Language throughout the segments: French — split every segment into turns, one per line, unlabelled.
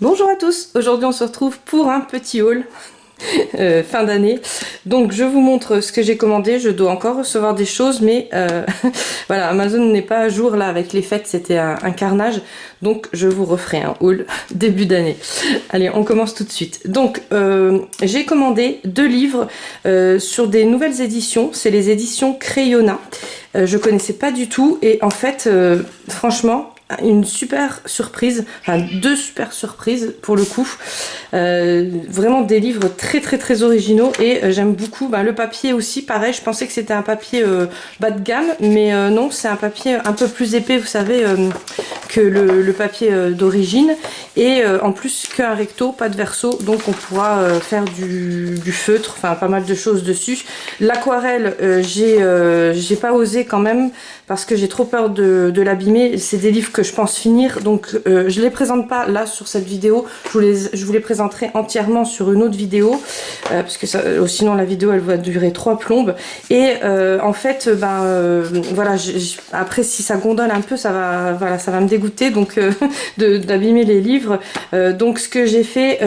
Bonjour à tous, aujourd'hui on se retrouve pour un petit haul fin d'année. Donc je vous montre ce que j'ai commandé, je dois encore recevoir des choses mais voilà, Amazon n'est pas à jour là avec les fêtes, c'était un carnage. Donc je vous referai un haul début d'année. Allez, on commence tout de suite. Donc j'ai commandé 2 livres sur des nouvelles éditions, c'est les éditions Crayonna. Je connaissais pas du tout et en fait franchement une super surprise, enfin 2 super surprises pour le coup. Vraiment des livres très originaux et j'aime beaucoup le papier aussi. Pareil, je pensais que c'était un papier bas de gamme, mais non, c'est un papier un peu plus épais, vous savez, que le papier d'origine. Et en plus qu'un recto, pas de verso, donc on pourra faire du feutre, enfin pas mal de choses dessus. L'aquarelle, j'ai pas osé quand même parce que j'ai trop peur de l'abîmer. C'est des livres que je pense finir, donc je les présente pas là sur cette vidéo. Je vous les présenterai entièrement sur une autre vidéo parce que sinon la vidéo elle va durer 3 plombes. Et en fait, voilà, après si ça gondole un peu, ça va me dégoûter donc d'abîmer les livres. Donc ce que j'ai fait,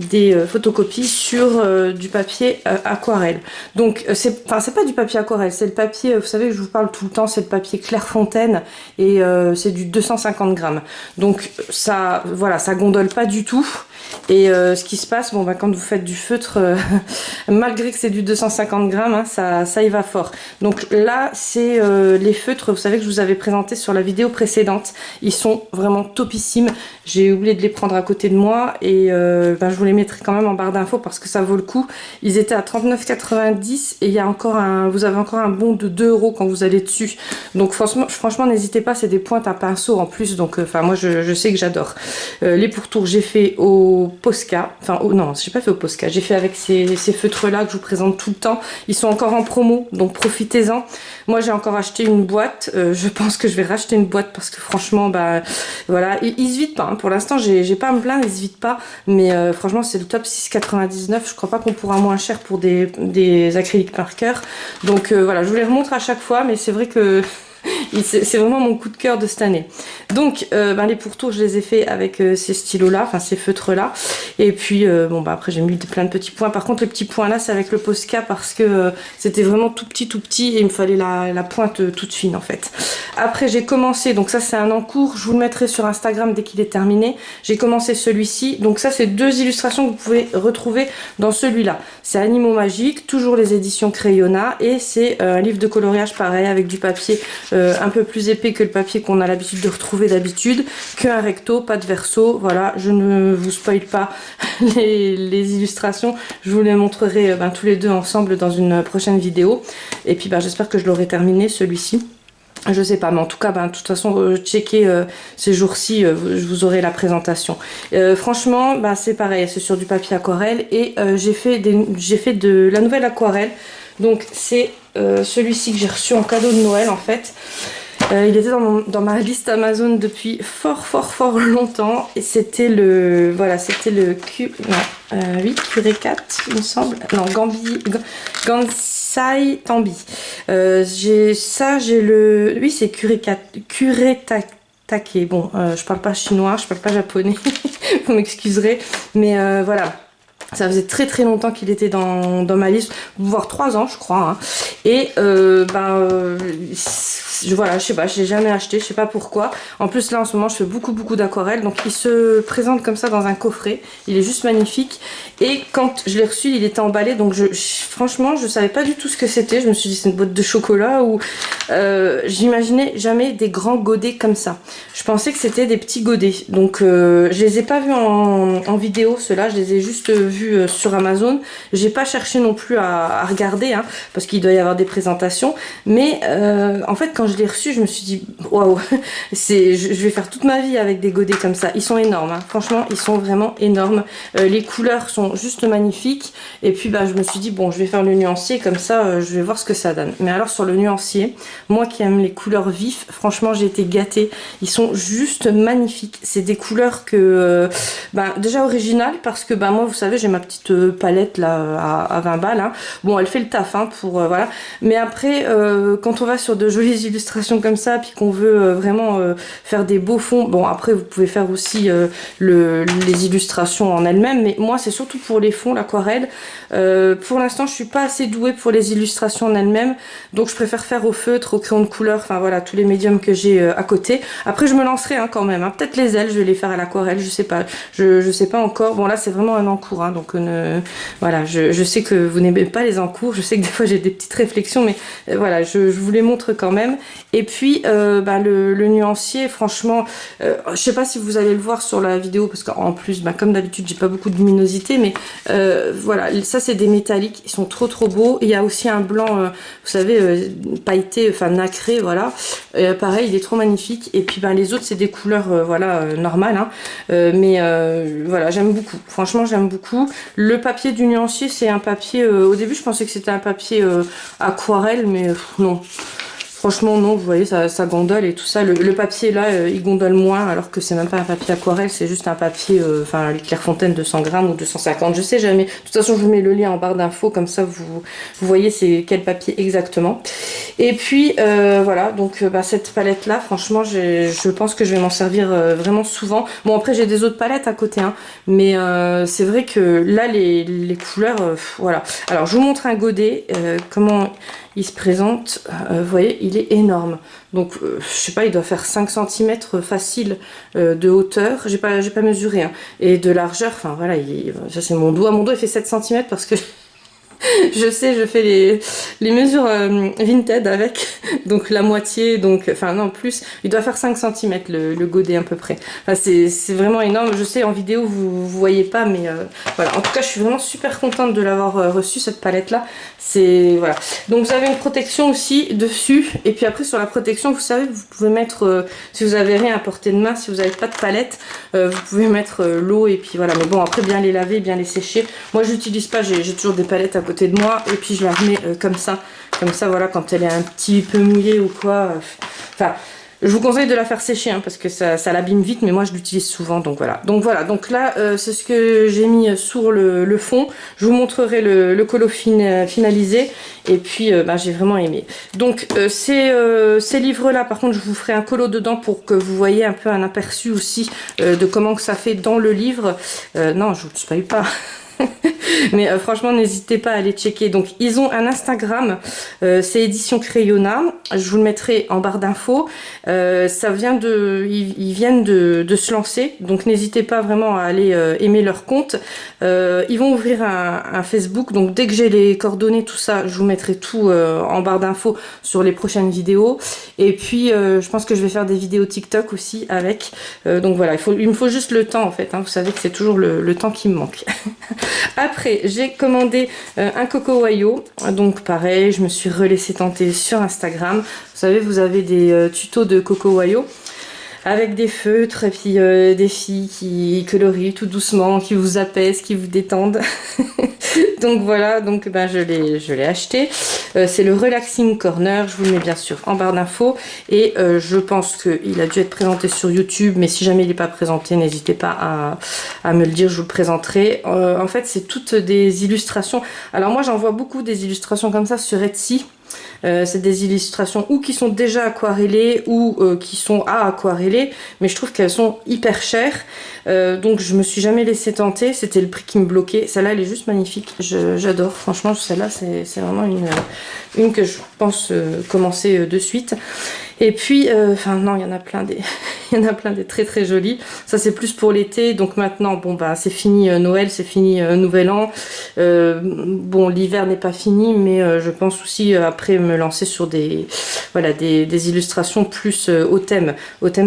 des photocopies sur du papier aquarelle. Donc c'est pas du papier aquarelle, c'est le papier, vous savez que je vous parle tout le temps, c'est le papier Clairefontaine et c'est du 250 grammes. Donc ça, voilà, ça gondole pas du tout. Et ce qui se passe, quand vous faites du feutre, malgré que c'est du 250 grammes, hein, ça y va fort. Donc là, c'est les feutres, vous savez que je vous avais présenté sur la vidéo précédente. Ils sont vraiment topissimes. J'ai oublié de les prendre à côté de moi et je vous les mettrai quand même en barre d'infos parce que ça vaut le coup. Ils étaient à 39,90 et il y a encore vous avez encore un bon de 2 € quand vous allez dessus. Donc franchement n'hésitez pas, c'est des pointes à pinceau en plus. Donc moi je sais que j'adore. Les pourtours, j'ai fait au Posca, non, j'ai pas fait au Posca, j'ai fait avec ces feutres là que je vous présente tout le temps. Ils sont encore en promo, donc profitez-en. Moi j'ai encore acheté une boîte, je pense que je vais racheter une boîte parce que franchement voilà, ils se vident pas, hein. Pour l'instant j'ai pas à me plaindre, ils se vident pas, mais franchement c'est le top 6,99. Je crois pas qu'on pourra moins cher pour des acryliques marqueurs. Donc voilà, je vous les remontre à chaque fois, mais c'est vrai que c'est vraiment mon coup de cœur de cette année. Donc les pourtours je les ai fait avec ces stylos là, enfin ces feutres là. Et puis après j'ai mis plein de petits points. Par contre les petits points là c'est avec le Posca parce que c'était vraiment tout petit et il me fallait la pointe toute fine en fait. Après j'ai commencé, donc ça c'est un en cours, je vous le mettrai sur Instagram dès qu'il est terminé. J'ai commencé celui-ci, donc ça c'est 2 illustrations que vous pouvez retrouver dans celui-là. C'est Animaux Magiques, toujours les éditions Crayonna et c'est un livre de coloriage pareil avec du papier un peu plus épais que le papier qu'on a l'habitude de retrouver d'habitude, qu'un recto, pas de verso. Voilà, je ne vous spoil pas les illustrations, je vous les montrerai tous les deux ensemble dans une prochaine vidéo. Et puis j'espère que je l'aurai terminé celui-ci. Je sais pas, mais en tout cas, de toute façon, checkez ces jours-ci, je vous aurai la présentation. Franchement, c'est pareil, c'est sur du papier aquarelle et j'ai fait de la nouvelle aquarelle. Donc c'est celui-ci que j'ai reçu en cadeau de Noël en fait. Il était dans ma liste Amazon depuis fort longtemps et c'était le Curé 4 il me semble, non Gansai Tambi. J'ai le, oui c'est Curé 4, Curé Take. Bon, je parle pas chinois, je parle pas japonais, vous m'excuserez, mais voilà. Ça faisait très longtemps qu'il était dans ma liste, voire 3 ans je crois, hein. Et voilà, je sais pas, je l'ai jamais acheté, je sais pas pourquoi. En plus là en ce moment je fais beaucoup d'aquarelle, donc il se présente comme ça dans un coffret, il est juste magnifique. Et quand je l'ai reçu il était emballé, donc franchement je savais pas du tout ce que c'était. Je me suis dit c'est une boîte de chocolat ou j'imaginais jamais des grands godets comme ça. Je pensais que c'était des petits godets, donc je les ai pas vus en vidéo, ceux-là je les ai juste vus sur Amazon. J'ai pas cherché non plus à regarder, hein, parce qu'il doit y avoir des présentations, mais en fait quand je l'ai reçu je me suis dit waouh, je vais faire toute ma vie avec des godets comme ça. Ils sont énormes, hein. Franchement ils sont vraiment énormes, les couleurs sont juste magnifiques. Et puis je me suis dit bon, je vais faire le nuancier comme ça, je vais voir ce que ça donne. Mais alors sur le nuancier, moi qui aime les couleurs vives, franchement j'ai été gâtée. Ils sont juste magnifiques, c'est des couleurs que déjà originales parce que moi vous savez j'ai ma petite palette là à 20 balles. Hein. Bon, elle fait le taf hein, pour voilà. Mais après, quand on va sur de jolies illustrations comme ça, puis qu'on veut vraiment faire des beaux fonds, bon après vous pouvez faire aussi les illustrations en elles-mêmes, mais moi c'est surtout pour les fonds, l'aquarelle. Pour l'instant, je suis pas assez douée pour les illustrations en elles-mêmes, donc je préfère faire au feutre, au crayon de couleur, enfin voilà, tous les médiums que j'ai à côté. Après, je me lancerai hein, quand même. Hein. Peut-être les ailes, je vais les faire à l'aquarelle, je sais pas. Je sais pas encore. Bon là, c'est vraiment un encours, hein, donc voilà, je sais que vous n'aimez pas les encours. Je sais que des fois j'ai des petites réflexions, mais voilà, je vous les montre quand même. Et puis le nuancier, franchement, je sais pas si vous allez le voir sur la vidéo, parce qu'en plus, comme d'habitude, j'ai pas beaucoup de luminosité, mais voilà, ça c'est des métalliques, ils sont trop beaux. Il y a aussi un blanc, vous savez, pailleté, enfin nacré, voilà. Pareil, il est trop magnifique. Et puis les autres, c'est des couleurs, voilà, normales, hein. Mais voilà, j'aime beaucoup. Franchement, j'aime beaucoup. Le papier du nuancier, c'est un papier. Au début, je pensais que c'était un papier aquarelle, mais non. Franchement, non, vous voyez, ça gondole et tout ça. Le papier, là, il gondole moins, alors que c'est même pas un papier aquarelle, c'est juste un papier, enfin, Clairefontaine 200 grammes ou 250, je sais jamais. De toute façon, je vous mets le lien en barre d'infos, comme ça, vous voyez c'est quel papier exactement. Et puis, voilà, donc cette palette-là, franchement, je pense que je vais m'en servir vraiment souvent. Bon, après, j'ai des autres palettes à côté, hein, mais c'est vrai que là, les couleurs, voilà. Alors, je vous montre un godet, comment il se présente, vous voyez, il est énorme. Donc, je sais pas, il doit faire 5 cm facile de hauteur. J'ai pas mesuré. Hein. Et de largeur, enfin voilà, ça c'est mon doigt. Mon doigt il fait 7 cm parce que je sais, je fais les mesures Vinted avec, donc la moitié, donc, enfin non, plus, il doit faire 5 cm le godet à peu près. Enfin, c'est vraiment énorme, je sais, en vidéo vous voyez pas, mais voilà. En tout cas, je suis vraiment super contente de l'avoir reçue, cette palette-là. C'est, voilà. Donc vous avez une protection aussi dessus, et puis après sur la protection, vous savez, vous pouvez mettre, si vous avez rien à portée de main, si vous n'avez pas de palette, vous pouvez mettre l'eau, et puis voilà. Mais bon, après bien les laver, bien les sécher. Moi, j'utilise pas, j'ai toujours des palettes à côté de moi, et puis je la remets comme ça, voilà, quand elle est un petit peu mouillée ou quoi. Enfin, je vous conseille de la faire sécher, hein, parce que ça l'abîme vite, mais moi je l'utilise souvent, donc voilà. Donc là, c'est ce que j'ai mis sur le fond. Je vous montrerai le colo finalisé, et puis j'ai vraiment aimé. Donc ces livres-là, par contre, je vous ferai un colo dedans pour que vous voyez un peu un aperçu aussi de comment que ça fait dans le livre. Non, je vous le spoil pas. Mais franchement, n'hésitez pas à aller checker. Donc, ils ont un Instagram, c'est Édition Crayonna. Je vous le mettrai en barre d'infos. Ça vient ils viennent de se lancer, donc n'hésitez pas vraiment à aller aimer leur compte. Ils vont ouvrir un Facebook, donc dès que j'ai les coordonnées, tout ça, je vous mettrai tout en barre d'infos sur les prochaines vidéos. Et puis, je pense que je vais faire des vidéos TikTok aussi avec. Donc voilà, il me faut juste le temps en fait. Hein. Vous savez que c'est toujours le temps qui me manque. Après, j'ai commandé un Coco Wayo, donc pareil, je me suis relaissée tenter sur Instagram. Vous savez, vous avez des tutos de Coco Wayo avec des feutres et puis des filles qui colorient tout doucement, qui vous apaisent, qui vous détendent. Donc voilà, donc je l'ai acheté. C'est le Relaxing Corner, je vous le mets bien sûr en barre d'infos. Et je pense qu'il a dû être présenté sur YouTube, mais si jamais il n'est pas présenté, n'hésitez pas à me le dire, je vous le présenterai. En fait, c'est toutes des illustrations. Alors moi, j'en vois beaucoup des illustrations comme ça sur Etsy. C'est des illustrations ou qui sont déjà aquarellées ou qui sont à aquareller, mais je trouve qu'elles sont hyper chères, donc je me suis jamais laissé tenter, c'était le prix qui me bloquait. Celle-là elle est juste magnifique, j'adore, franchement celle-là c'est vraiment une que je pense commencer de suite. Et puis, enfin non, il y en a plein des très très jolis. Ça c'est plus pour l'été, donc maintenant, bon c'est fini Noël, c'est fini Nouvel An. Bon, l'hiver n'est pas fini, mais je pense aussi après me lancer sur des illustrations plus au thème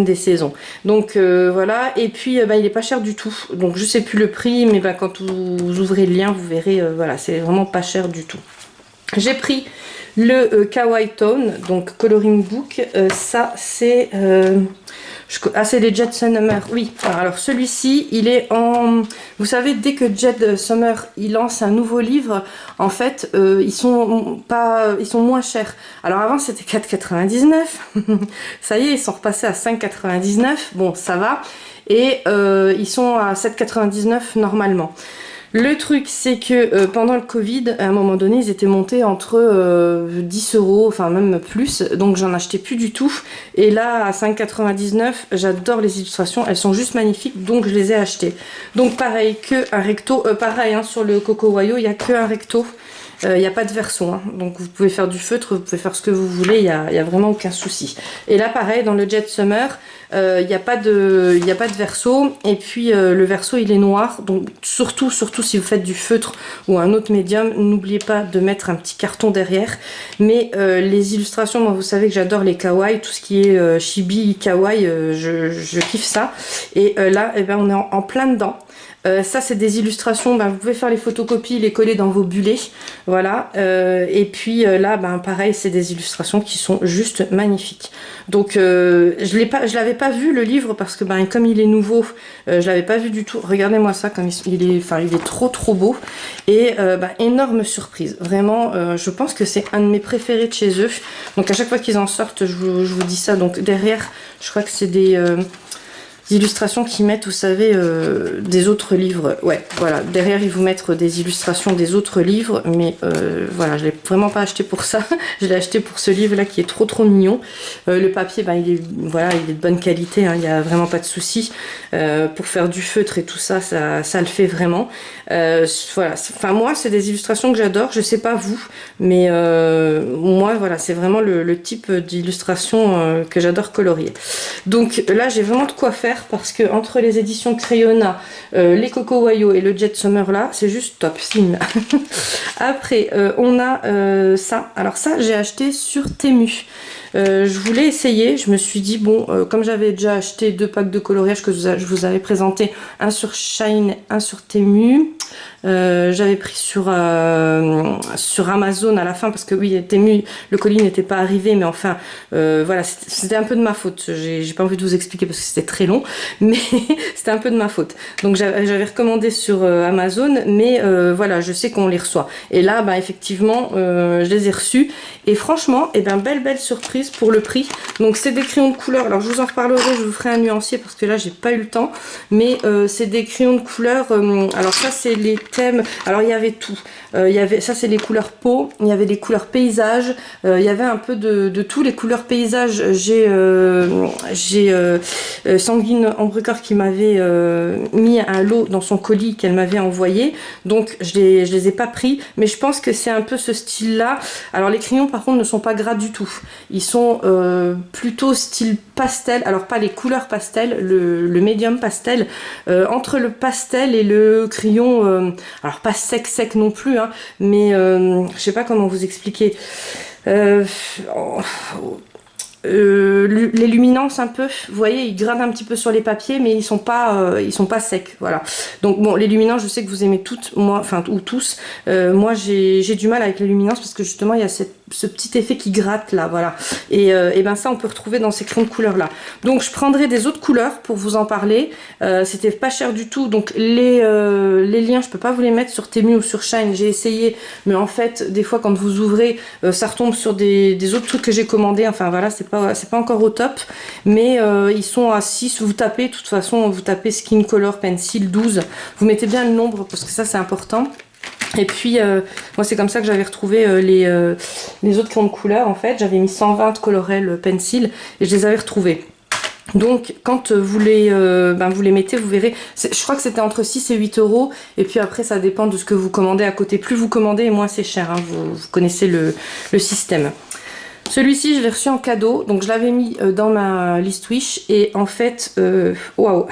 des saisons. Donc voilà, et puis il est pas cher du tout. Donc je sais plus le prix, mais quand vous ouvrez le lien, vous verrez, voilà, c'est vraiment pas cher du tout. J'ai pris le Kawaii Tone, donc Coloring Book, ça c'est c'est les Jet Summer, oui. Alors celui-ci, il est en... Vous savez, dès que Jet Summer, il lance un nouveau livre, en fait, ils sont moins chers. Alors avant, c'était 4,99. Ça y est, ils sont repassés à 5,99. Bon, ça va. Et ils sont à 7,99 normalement. Le truc, c'est que pendant le Covid, à un moment donné, ils étaient montés entre 10 euros, enfin même plus, donc j'en achetais plus du tout. Et là, à 5,99, j'adore les illustrations, elles sont juste magnifiques, donc je les ai achetées. Donc pareil, que un recto, pareil, hein, sur le Coco Wayo, il n'y a que un recto. Il n'y a pas de verso, hein. Donc vous pouvez faire du feutre, vous pouvez faire ce que vous voulez, il y a vraiment aucun souci. Et là pareil, dans le Jet Summer, il n'y a pas de verso, et puis le verso il est noir, donc surtout si vous faites du feutre ou un autre médium, n'oubliez pas de mettre un petit carton derrière. Mais les illustrations, moi vous savez que j'adore les kawaii, tout ce qui est chibi, kawaii, je kiffe ça. Et là, eh ben, on est en plein dedans. Ça c'est des illustrations, ben, vous pouvez faire les photocopies, les coller dans vos bullets, voilà. Et puis là, ben, pareil, c'est des illustrations qui sont juste magnifiques. Donc je l'avais pas vu le livre parce que ben, comme il est nouveau, je l'avais pas vu du tout. Regardez-moi ça, comme il est trop beau. Et ben, énorme surprise, vraiment. Je pense que c'est un de mes préférés de chez eux. Donc à chaque fois qu'ils en sortent, je vous dis ça. Donc derrière, je crois que c'est des illustrations qui mettent, vous savez, des autres livres. Ouais, voilà. Derrière, ils vous mettent des illustrations des autres livres. Mais voilà, je l'ai vraiment pas acheté pour ça. Je l'ai acheté pour ce livre-là qui est trop mignon. Le papier, ben, il est de bonne qualité. Hein, il n'y a vraiment pas de souci. Pour faire du feutre et tout ça, ça le fait vraiment. Voilà. Enfin, moi, c'est des illustrations que j'adore. Je sais pas vous, mais moi, voilà, c'est vraiment le type d'illustration que j'adore colorier. Donc là, j'ai vraiment de quoi faire. Parce que entre les éditions Crayonna, les Coco Wayo et le Jet Summer là, c'est juste top. Après, on a ça. Alors ça, j'ai acheté sur Temu. Je voulais essayer, je me suis dit bon, comme j'avais déjà acheté 2 packs de coloriage que je vous avais présenté, un sur Shine, un sur Temu, j'avais pris sur Amazon à la fin parce que oui, Temu, le colis n'était pas arrivé, mais enfin voilà, c'était un peu de ma faute. J'ai pas envie de vous expliquer parce que c'était très long, mais c'était un peu de ma faute. Donc j'avais recommandé sur Amazon, mais voilà, je sais qu'on les reçoit. Et là, bah, effectivement, je les ai reçus et franchement, eh ben, belle surprise pour le prix. Donc c'est des crayons de couleur, alors je vous en reparlerai, je vous ferai un nuancier parce que là j'ai pas eu le temps, mais c'est des crayons de couleur, alors ça c'est les thèmes, alors il y avait tout, ça c'est les couleurs peau, il y avait les couleurs paysage, il y avait un peu de tout, les couleurs paysage, j'ai Sanguine Ambrecoeur qui m'avait mis un lot dans son colis qu'elle m'avait envoyé, donc je les ai pas pris, mais je pense que c'est un peu ce style là. Alors les crayons par contre ne sont pas gras du tout, ils sont plutôt style pastel, alors pas les couleurs pastel, le médium pastel, entre le pastel et le crayon, alors pas sec non plus, hein, mais je sais pas comment vous expliquer. Les luminances un peu, vous voyez, ils gradent un petit peu sur les papiers, mais ils sont pas secs, voilà. Donc bon, les luminances, je sais que vous aimez toutes, moi, enfin ou tous. Moi, j'ai du mal avec les luminances parce que justement, il y a ce petit effet qui gratte là, voilà. Et ben ça, on peut retrouver dans ces crayons de couleur là. Donc, je prendrai des autres couleurs pour vous en parler. C'était pas cher du tout, donc les liens, je peux pas vous les mettre sur Temu ou sur Shine. J'ai essayé, mais en fait, des fois, quand vous ouvrez, ça retombe sur des autres trucs que j'ai commandés. Enfin voilà, c'est pas encore au top, mais ils sont à 6, vous tapez, de toute façon, vous tapez Skin Color Pencil 12, vous mettez bien le nombre parce que ça c'est important. Et puis moi c'est comme ça que j'avais retrouvé les autres crayons de couleur en fait, j'avais mis 120 Colorel Pencil et je les avais retrouvés. Donc quand vous les mettez, vous verrez, je crois que c'était entre 6 et 8 euros, et puis après ça dépend de ce que vous commandez à côté, plus vous commandez moins c'est cher, hein. Vous connaissez le système. Celui-ci, je l'ai reçu en cadeau, donc je l'avais mis dans ma list Wish, et en fait, waouh,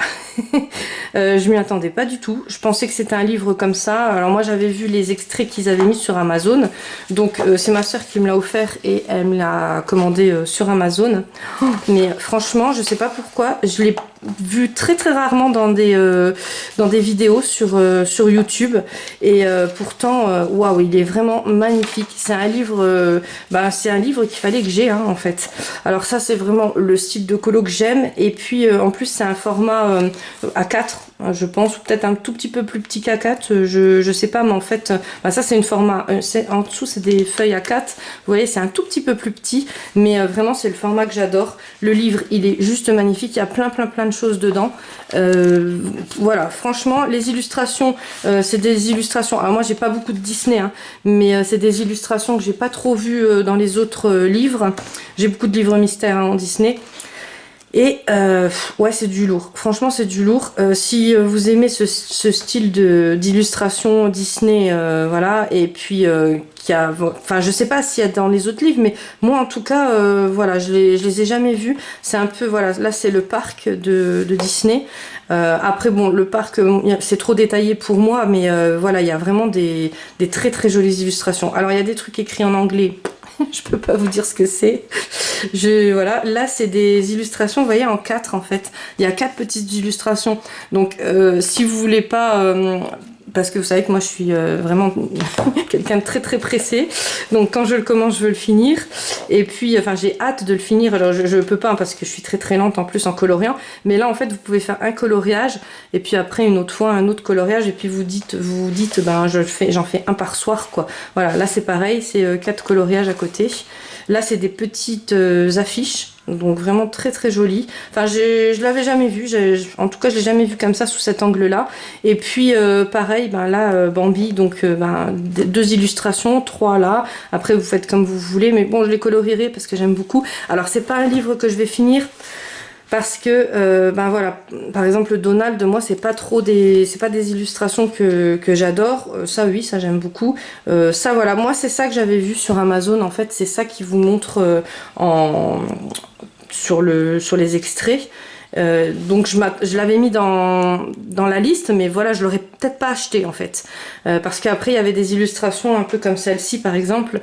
je m'y attendais pas du tout. Je pensais que c'était un livre comme ça. Alors moi, j'avais vu les extraits qu'ils avaient mis sur Amazon, donc c'est ma soeur qui me l'a offert et elle me l'a commandé sur Amazon. Mais franchement, je sais pas pourquoi, je l'ai vu très rarement dans des vidéos sur YouTube, et pourtant, waouh, il est vraiment magnifique. C'est un livre, c'est un livre qu'il fallait que j'ai, hein, en fait. Alors ça, c'est vraiment le style de colo que j'aime, et puis en plus c'est un format A4, je pense, ou peut-être un tout petit peu plus petit qu'A4, je sais pas, mais en fait ça c'est une format, en dessous c'est des feuilles A4, vous voyez, c'est un tout petit peu plus petit, mais vraiment c'est le format que j'adore. Le livre il est juste magnifique, il y a plein plein de choses dedans. Voilà, franchement, les illustrations, c'est des illustrations. Alors moi, j'ai pas beaucoup de Disney, hein, mais c'est des illustrations que j'ai pas trop vues dans les autres livres. J'ai beaucoup de livres mystères, hein, en Disney. Et ouais, c'est du lourd. Franchement, c'est du lourd. Si vous aimez ce style d'illustration Disney, voilà, et puis enfin, je sais pas s'il y a dans les autres livres, mais moi, en tout cas, voilà, je les ai jamais vus. C'est un peu, voilà, là, c'est le parc de Disney. Après, bon, le parc, c'est trop détaillé pour moi, mais voilà, il y a vraiment des très très jolies illustrations. Alors, il y a des trucs écrits en anglais. Je peux pas vous dire ce que c'est. Voilà, là c'est des illustrations, vous voyez, en 4 en fait. Il y a 4 petites illustrations. Donc si vous voulez pas, parce que vous savez que moi je suis vraiment quelqu'un de très très pressé. Donc quand je le commence, je veux le finir. Et puis, enfin, j'ai hâte de le finir. Alors je peux pas, hein, parce que je suis très très lente en plus en coloriant. Mais là en fait, vous pouvez faire un coloriage et puis après une autre fois un autre coloriage et puis vous dites ben j'en fais un par soir quoi. Voilà, là c'est pareil, c'est 4 coloriages à côté. Là c'est des petites affiches, donc vraiment très très jolies. Enfin, je l'avais jamais vu, en tout cas je l'ai jamais vu comme ça sous cet angle là. Et puis pareil, ben là Bambi, donc ben, 2 illustrations, 3 là. Après vous faites comme vous voulez, mais bon, je les colorierai parce que j'aime beaucoup. Alors c'est pas un livre que je vais finir, parce que ben voilà, par exemple Donald, moi c'est pas des illustrations que j'adore. Ça oui, ça j'aime beaucoup. Ça voilà, moi c'est ça que j'avais vu sur Amazon, en fait c'est ça qui vous montre sur les extraits. Donc je l'avais mis dans la liste, mais voilà, je l'aurais peut-être pas acheté en fait, parce qu'après il y avait des illustrations un peu comme celle-ci par exemple,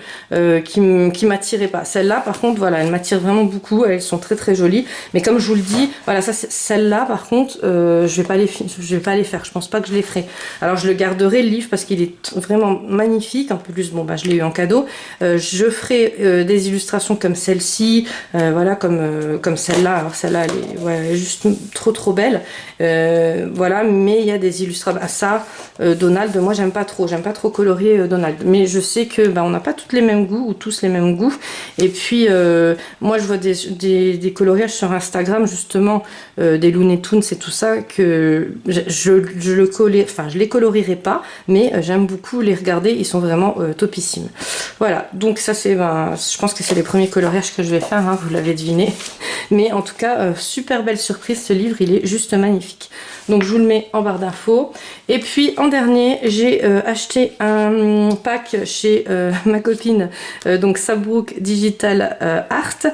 qui m'attiraient pas. Celle-là par contre, voilà, elle m'attire vraiment beaucoup, elles sont très très jolies, mais comme je vous le dis, voilà, celle-là par contre, je vais pas les faire, je pense pas que je les ferai. Alors je le garderai le livre parce qu'il est vraiment magnifique. En plus, bon bah je l'ai eu en cadeau. Je ferai des illustrations comme celle-ci, voilà, comme celle-là. Alors celle-là, elle est, ouais, juste trop belle, voilà, mais il y a des illustrations. Ah, ça, Donald, moi j'aime pas trop colorier Donald, mais je sais que on n'a pas tous les mêmes goûts ou tous les mêmes goûts. Et puis moi je vois des coloriages sur Instagram justement, des Looney Tunes et tout ça, que je les colorierai pas, mais j'aime beaucoup les regarder, ils sont vraiment topissimes. Voilà, donc ça c'est, je pense que c'est les premiers coloriages que je vais faire, hein, vous l'avez deviné. Mais en tout cas, super belle surprise, ce livre, il est juste magnifique. Donc je vous le mets en barre d'infos. Et puis en dernier, j'ai acheté un pack chez ma copine, donc Sabrook Digital Art,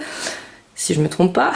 si je me trompe pas.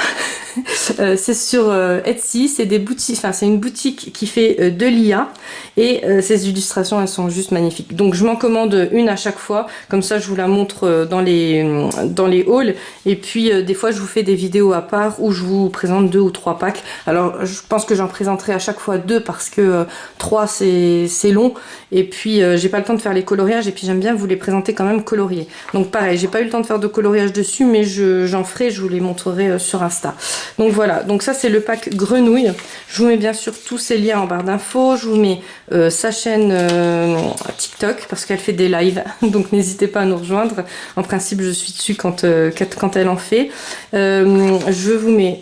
C'est sur Etsy, c'est des boutiques, enfin c'est une boutique qui fait de l'IA, et ces illustrations elles sont juste magnifiques. Donc je m'en commande une à chaque fois, comme ça je vous la montre dans les hauls, et puis des fois je vous fais des vidéos à part où je vous présente 2 ou 3 packs. Alors je pense que j'en présenterai à chaque fois 2 parce que 3 c'est long, et puis j'ai pas le temps de faire les coloriages, et puis j'aime bien vous les présenter quand même coloriés. Donc pareil, j'ai pas eu le temps de faire de coloriage dessus, mais j'en ferai, je vous les montrerai sur Insta. Donc voilà, donc ça c'est le pack grenouille. Je vous mets bien sûr tous ces liens en barre d'infos. Je vous mets sa chaîne TikTok parce qu'elle fait des lives, donc n'hésitez pas à nous rejoindre. En principe je suis dessus quand elle en fait. Je vous mets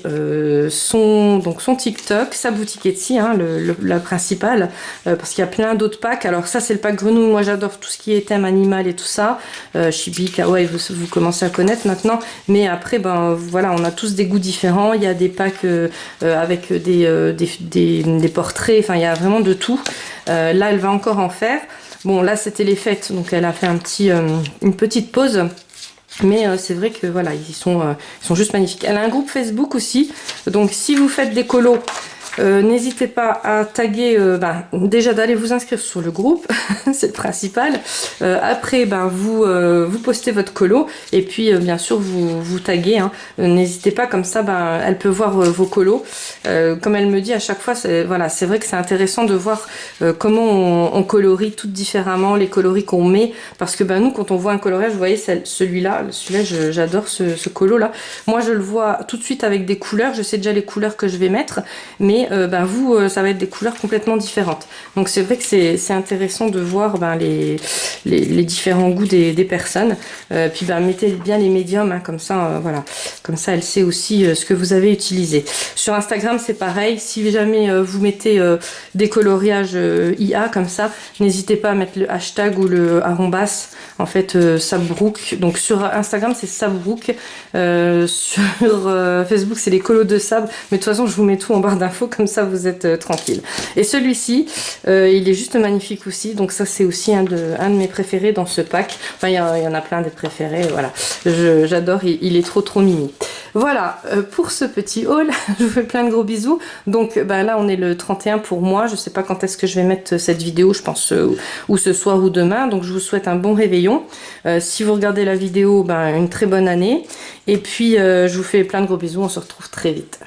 son TikTok, sa boutique Etsy, hein, la principale, parce qu'il y a plein d'autres packs. Alors ça c'est le pack grenouille, moi j'adore tout ce qui est thème animal et tout ça. Chibi, kawaii, vous commencez à connaître maintenant, mais après voilà, on a tous des goûts différents. Il y a des packs avec des portraits, enfin il y a vraiment de tout. Là elle va encore en faire. Bon là c'était les fêtes, donc elle a fait une petite pause. Mais c'est vrai que voilà, ils sont juste magnifiques. Elle a un groupe Facebook aussi, donc si vous faites des colos, n'hésitez pas à taguer, déjà d'aller vous inscrire sur le groupe, c'est le principal. Après, vous postez votre colo, et puis bien sûr vous taguez, hein. N'hésitez pas, comme ça elle peut voir vos colos. Comme elle me dit à chaque fois, c'est vrai que c'est intéressant de voir comment on colorie tout différemment, les coloris qu'on met, parce que nous quand on voit un coloriage, vous voyez celui-là j'adore ce colo là. Moi je le vois tout de suite avec des couleurs, je sais déjà les couleurs que je vais mettre, mais ben vous, ça va être des couleurs complètement différentes. Donc c'est vrai que c'est intéressant de voir ben, les différents goûts des personnes. Puis ben, mettez bien les médiums, hein, comme ça, voilà. Comme ça, elle sait aussi ce que vous avez utilisé. Sur Instagram, c'est pareil. Si jamais vous mettez des coloriages IA comme ça, n'hésitez pas à mettre le hashtag ou le arrobas, en fait, Sabrouk. Donc sur Instagram, c'est Sabrouk. Sur Facebook, c'est les colos de sable. Mais de toute façon, je vous mets tout en barre d'infos, comme ça, vous êtes tranquille. Et celui-ci, il est juste magnifique aussi. Donc ça, c'est aussi un de mes préférés dans ce pack. Enfin, il y en a plein des préférés. Voilà, j'adore. Il est trop mimi. Voilà pour ce petit haul. Je vous fais plein de gros bisous. Donc ben là, on est le 31 pour moi. Je sais pas quand est-ce que je vais mettre cette vidéo. Je pense ou ce soir ou demain. Donc je vous souhaite un bon réveillon. Si vous regardez la vidéo, ben une très bonne année. Et puis je vous fais plein de gros bisous. On se retrouve très vite.